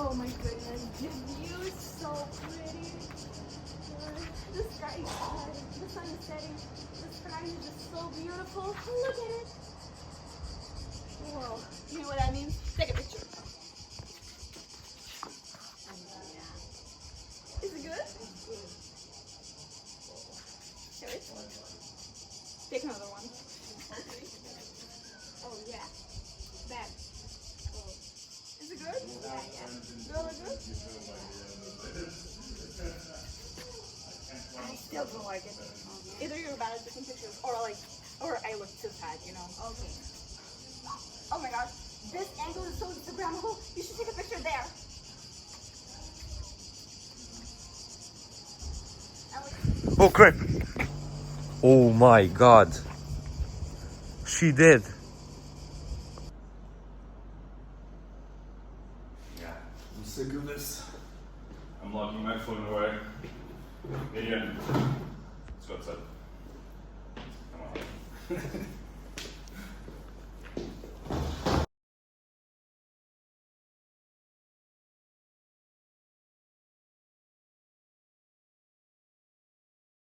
Oh my goodness, the view is so pretty. The sky is setting, the sun is setting, the sky is just so beautiful. Look at it. Whoa, you know what that means? Take a picture. Is it good? Here it is. Take another one. Oh yeah. Bad. Oh. Is it good? Yeah, yeah. Really good? I still don't like it. Either you're bad at taking pictures or I look too fat, you know. Okay. Oh my gosh. This angle is so Instagrammable. You should take a picture there. Oh crap! Oh my god! She did. Yeah, I'm sick of this. I'm locking my phone away. Adrian, let's go outside. Come on.